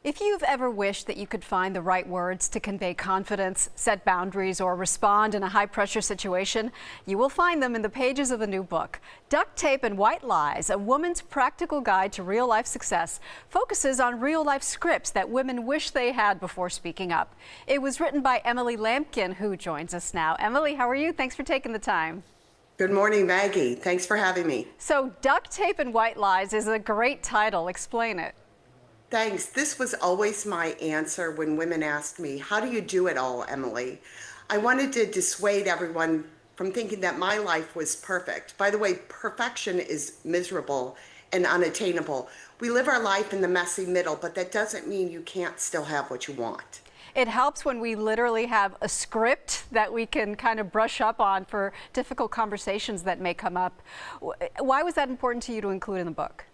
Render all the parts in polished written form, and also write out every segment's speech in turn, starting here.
If you've ever wished that you could find the right words to convey confidence, set boundaries, or respond in a high-pressure situation, you will find them in the pages of the new book. Duct Tape and White Lies, a woman's practical guide to real-life success, focuses on real-life scripts that women wish they had before speaking up. It was written by Emily Lampkin, who joins us now. Emily, how are you? Thanks for taking the time. Good morning, Maggie. Thanks for having me. So, Duct Tape and White Lies is a great title. Explain it. Thanks. This was always my answer when women asked me, how do you do it all, Emily? I wanted to dissuade everyone from thinking that my life was perfect. By the way, perfection is miserable and unattainable. We live our life in the messy middle, but that doesn't mean you can't still have what you want. It helps when we literally have a script that we can kind of brush up on for difficult conversations that may come up. Why was that important to you to include in the book?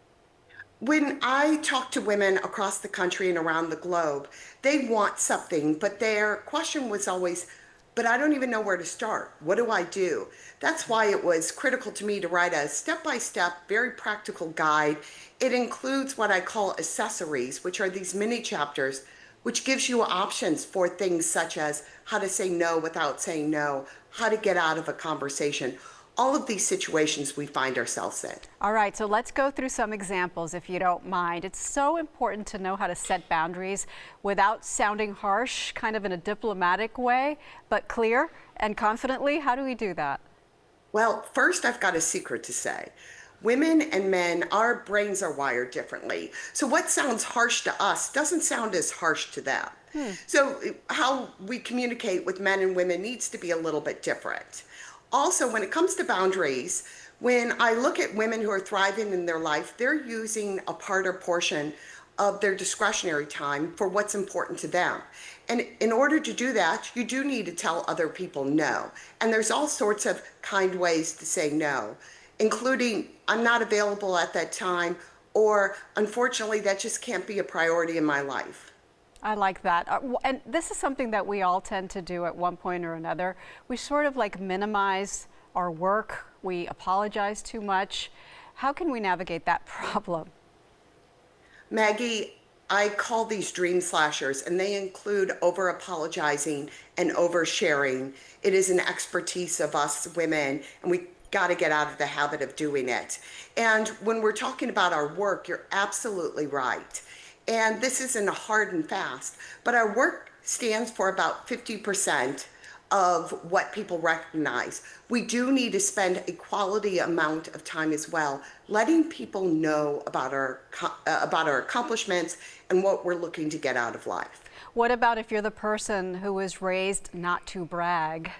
When I talk to women across the country and around the globe, they want something, but their question was always, but I don't even know where to start. What do I do? That's why it was critical to me to write a step-by-step, very practical guide. It includes what I call accessories, which are these mini chapters, which gives you options for things such as how to say no without saying no, how to get out of a conversation. All of these situations we find ourselves in. All right, so let's go through some examples if you don't mind. It's so important to know how to set boundaries without sounding harsh, kind of in a diplomatic way, but clear and confidently. How do we do that? Well, first I've got a secret to say. Women and men, our brains are wired differently. So what sounds harsh to us doesn't sound as harsh to them. So how we communicate with men and women needs to be a little bit different. Also, when it comes to boundaries, when I look at women who are thriving in their life, they're using a part or portion of their discretionary time for what's important to them. And in order to do that, you do need to tell other people no. And there's all sorts of kind ways to say no, including I'm not available at that time, or unfortunately, that just can't be a priority in my life. I like that. And this is something that we all tend to do at one point or another. We sort of like minimize our work. We apologize too much. How can we navigate that problem? Maggie, I call these dream slashers, and they include over apologizing and oversharing. It is an expertise of us women, and we got to get out of the habit of doing it. And when we're talking about our work, you're absolutely right. And this isn't a hard and fast, but our work stands for about 50% of what people recognize. We do need to spend a quality amount of time as well, letting people know about our accomplishments and what we're looking to get out of life. What about if you're the person who was raised not to brag?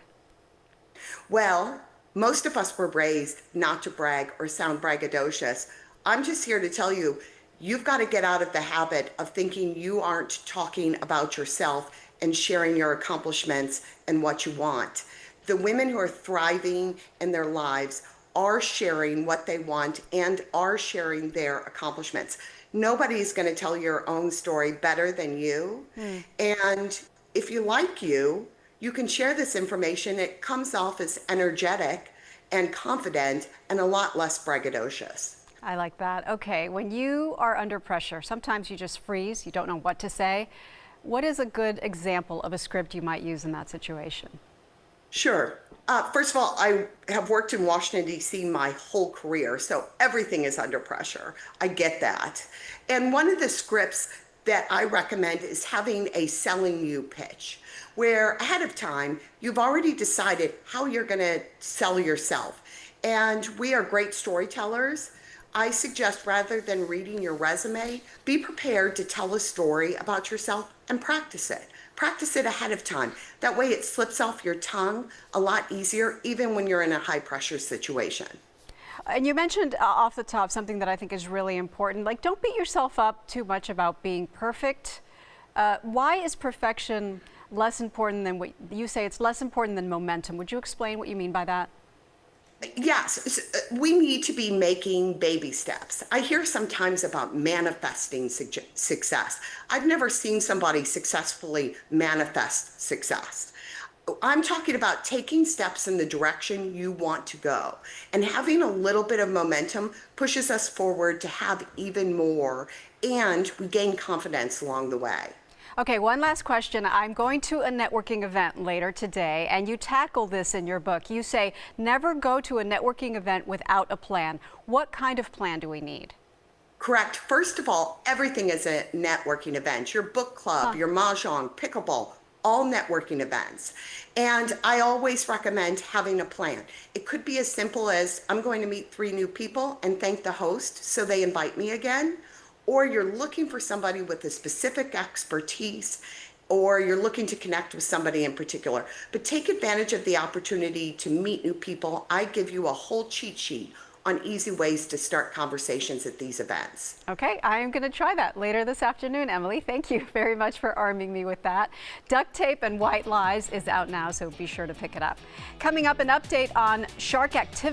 Well, most of us were raised not to brag or sound braggadocious. I'm just here to tell you, you've got to get out of the habit of thinking you aren't talking about yourself and sharing your accomplishments and what you want. The women who are thriving in their lives are sharing what they want and are sharing their accomplishments. Nobody's going to tell your own story better than you. And if you like you can share this information. It comes off as energetic and confident and a lot less braggadocious. I like that. Okay, when you are under pressure, sometimes you just freeze, you don't know what to say. What is a good example of a script you might use in that situation? Sure. First of all, I have worked in Washington, D.C. my whole career, so everything is under pressure. I get that. And one of the scripts that I recommend is having a selling you pitch, where ahead of time, you've already decided how you're going to sell yourself. And we are great storytellers. I suggest rather than reading your resume, be prepared to tell a story about yourself and practice it. Practice it ahead of time. That way it slips off your tongue a lot easier, even when you're in a high pressure situation. And you mentioned off the top something that I think is really important, like don't beat yourself up too much about being perfect. Why is perfection less important than what you say? It's less important than momentum. Would you explain what you mean by that? Yes, we need to be making baby steps. I hear sometimes about manifesting success. I've never seen somebody successfully manifest success. I'm talking about taking steps in the direction you want to go. And having a little bit of momentum pushes us forward to have even more, and we gain confidence along the way. Okay, one last question. I'm going to a networking event later today, and you tackle this in your book. You say, never go to a networking event without a plan. What kind of plan do we need? Correct. First of all, everything is a networking event. Your book club, your mahjong, pickleball, all networking events. And I always recommend having a plan. It could be as simple as I'm going to meet 3 new people and thank the host so they invite me again. Or you're looking for somebody with a specific expertise, or you're looking to connect with somebody in particular. But take advantage of the opportunity to meet new people. I give you a whole cheat sheet on easy ways to start conversations at these events. Okay, I'm going to try that later this afternoon, Emily. Thank you very much for arming me with that. Duct Tape and White Lies is out now, so be sure to pick it up. Coming up, an update on shark activity.